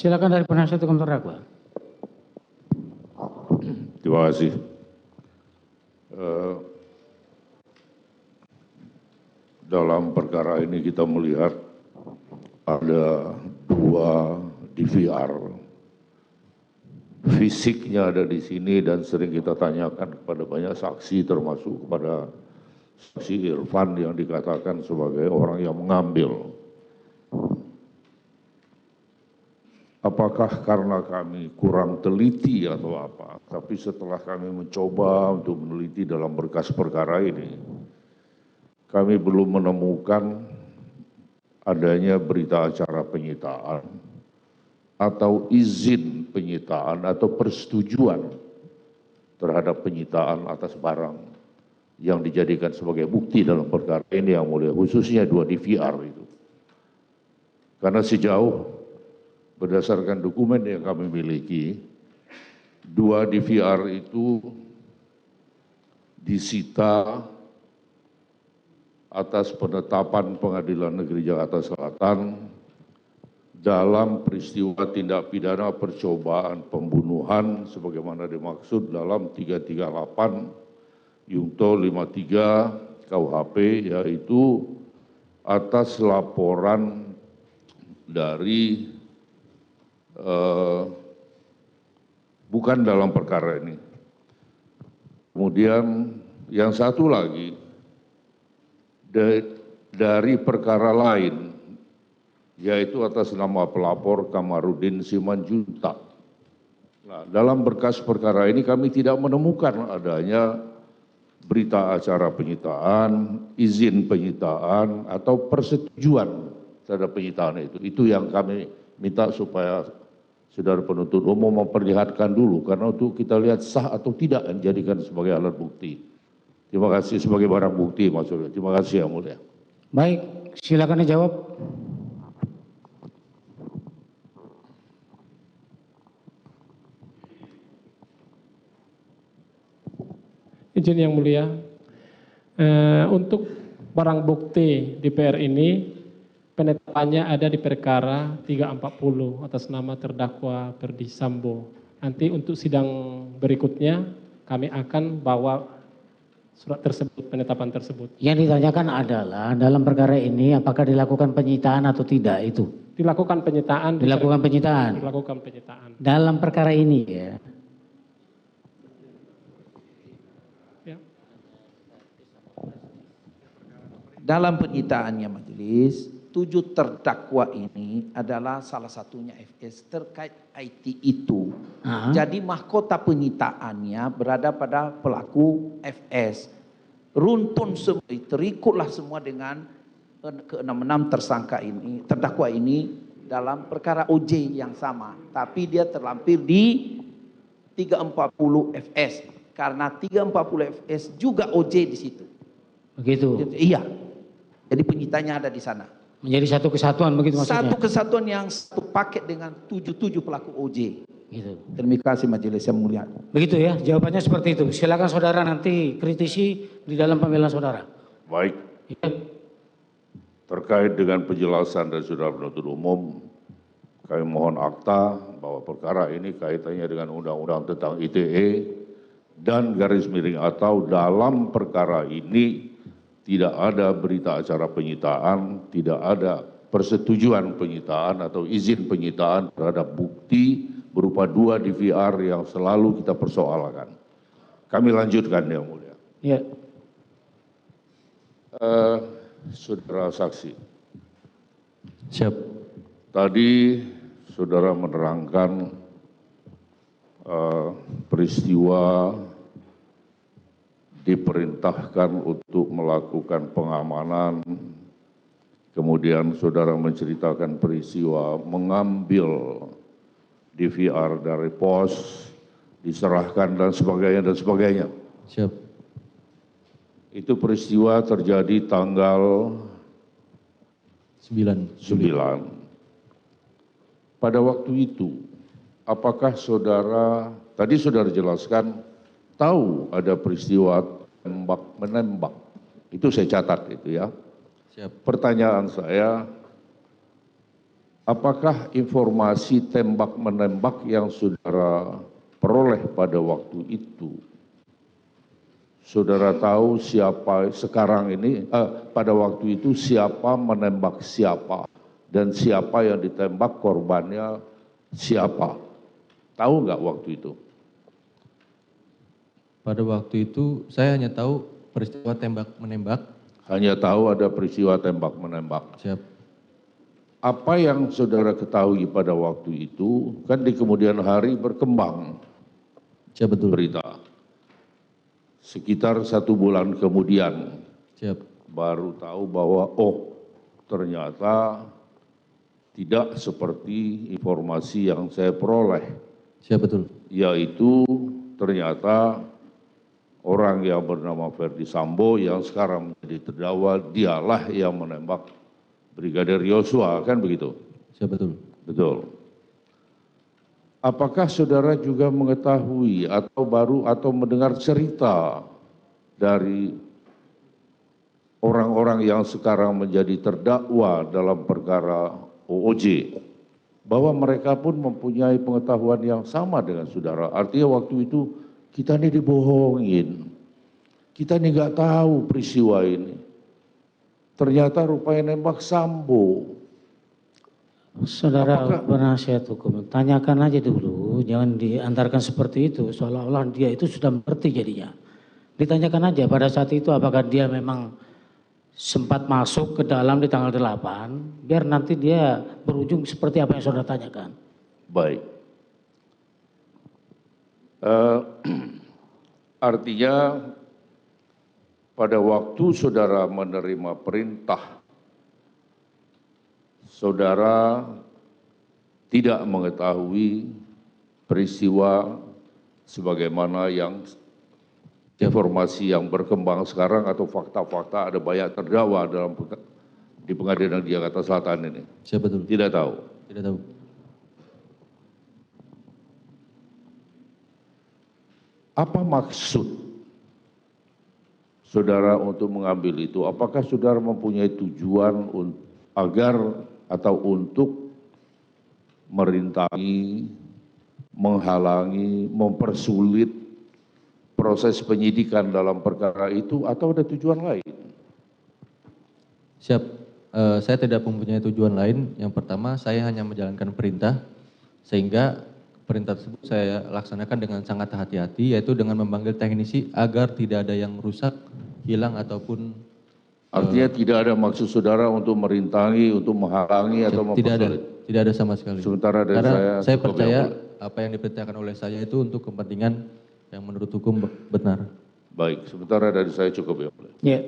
Silakan dari penasihat hukum terdakwa. Terima kasih. Dalam perkara ini kita melihat ada 2 DVR. Fisiknya ada di sini dan sering kita tanyakan kepada banyak saksi termasuk kepada saksi Irfan yang dikatakan sebagai orang yang mengambil. Apakah karena kami kurang teliti atau apa? Tapi setelah kami mencoba untuk meneliti dalam berkas perkara ini, kami belum menemukan adanya berita acara penyitaan atau izin penyitaan atau persetujuan terhadap penyitaan atas barang yang dijadikan sebagai bukti dalam perkara ini yang mulia, khususnya 2 DVR itu. Karena sejauh berdasarkan dokumen yang kami miliki, 2 DVR itu disita atas penetapan Pengadilan Negeri Jakarta Selatan dalam peristiwa tindak pidana percobaan pembunuhan sebagaimana dimaksud dalam 338 Yungto 53 KUHP, yaitu atas laporan dari bukan dalam perkara ini. Kemudian yang satu lagi dari perkara lain, yaitu atas nama pelapor Kamarudin Simanjuntak. Nah, dalam berkas perkara ini kami tidak menemukan adanya berita acara penyitaan, izin penyitaan, atau persetujuan terhadap penyitaan itu. Itu yang kami minta supaya saudara penuntut umum memperlihatkan dulu, karena untuk kita lihat sah atau tidak dijadikan sebagai alat bukti. Terima kasih, sebagai barang bukti maksudnya. Terima kasih yang mulia. Baik, silakan dijawab. Izin yang mulia, untuk barang bukti DPR ini penetapannya ada di perkara 340 atas nama terdakwa Ferdy Sambo. Nanti untuk sidang berikutnya kami akan bawa surat tersebut, penetapan tersebut. Yang ditanyakan adalah dalam perkara ini apakah dilakukan penyitaan atau tidak itu? Dilakukan penyitaan. Dilakukan penyitaan. Dilakukan penyitaan. Dalam perkara ini ya. Dalam penyitaannya majelis, 7 terdakwa ini adalah salah satunya FS terkait IT itu. Jadi mahkota penyitaannya berada pada pelaku FS. Runtun semua, terikutlah semua dengan ke-66 tersangka ini, terdakwa ini dalam perkara OJ yang sama. Tapi dia terlampir di 340 FS. Karena 340 FS juga OJ di situ. Begitu? Iya. Jadi penyitanya ada di sana. Menjadi satu kesatuan begitu maksudnya? Satu kesatuan yang satu paket dengan 7 pelaku OJ. Gitu. Terima kasih majelis yang mulia. Begitu ya, jawabannya seperti itu. Silakan saudara nanti kritisi di dalam pembelaan saudara. Baik. Ya. Terkait dengan penjelasan dari saudara penuntut umum, kami mohon akta bahwa perkara ini kaitannya dengan undang-undang tentang ITE dan garis miring atau dalam perkara ini tidak ada berita acara penyitaan, tidak ada persetujuan penyitaan atau izin penyitaan terhadap bukti berupa 2 DVR yang selalu kita persoalkan. Kami lanjutkan yang mulia. Ya. Saudara saksi. Siap. Tadi saudara menerangkan peristiwa diperintahkan untuk melakukan pengamanan, kemudian saudara menceritakan peristiwa mengambil DVR dari pos, diserahkan dan sebagainya dan sebagainya. Siap. Itu peristiwa terjadi tanggal 9. Pada waktu itu, apakah saudara, tadi saudara jelaskan, tahu ada peristiwa tembak-menembak. Itu saya catat itu ya. Siap. Pertanyaan saya, apakah informasi tembak-menembak yang saudara peroleh pada waktu itu, saudara tahu siapa sekarang ini, pada waktu itu siapa menembak siapa, dan siapa yang ditembak korbannya siapa? Tahu nggak waktu itu? Pada waktu itu saya hanya tahu peristiwa tembak-menembak. Hanya tahu ada peristiwa tembak-menembak. Siap. Apa yang saudara ketahui pada waktu itu, kan di kemudian hari berkembang Siap, betul. berita. Sekitar 1 bulan kemudian Siap. baru tahu bahwa ternyata tidak seperti informasi yang saya peroleh. Siap, betul. Yaitu ternyata orang yang bernama Ferdi Sambo yang sekarang menjadi terdakwa dialah yang menembak Brigadir Yosua, kan begitu? Siap, betul. Betul. Apakah saudara juga mengetahui atau mendengar cerita dari orang-orang yang sekarang menjadi terdakwa dalam perkara OOJ, bahwa mereka pun mempunyai pengetahuan yang sama dengan saudara? Artinya waktu itu kita ini dibohongin, kita ini nggak tahu peristiwa ini. Ternyata rupanya nembak Sambo. Saudara penasihat hukum, tanyakan aja dulu, jangan diantarkan seperti itu, seolah-olah dia itu sudah mengerti jadinya. Ditanyakan aja pada saat itu apakah dia memang sempat masuk ke dalam di tanggal 8, biar nanti dia berujung seperti apa yang saudara tanyakan. Baik. Artinya pada waktu saudara menerima perintah, saudara tidak mengetahui peristiwa sebagaimana yang informasi yang berkembang sekarang atau fakta-fakta ada banyak terdakwa di pengadilan di Jakarta Selatan ini. Siap, betul. Tidak tahu. Tidak tahu. Apa maksud saudara untuk mengambil itu? Apakah saudara mempunyai tujuan agar atau untuk merintangi, menghalangi, mempersulit proses penyidikan dalam perkara itu, atau ada tujuan lain? Siap. Saya tidak mempunyai tujuan lain. Yang pertama, saya hanya menjalankan perintah, sehingga perintah tersebut saya laksanakan dengan sangat hati-hati, yaitu dengan memanggil teknisi agar tidak ada yang rusak, hilang, ataupun... Artinya tidak ada maksud saudara untuk merintangi, untuk menghalangi, atau mempersulit? Tidak ada sama sekali. Sementara dari Karena saya cukup percaya yang boleh. apa yang diperintahkan oleh saya itu untuk kepentingan yang menurut hukum benar. Baik, sementara dari saya cukup ya. Ya,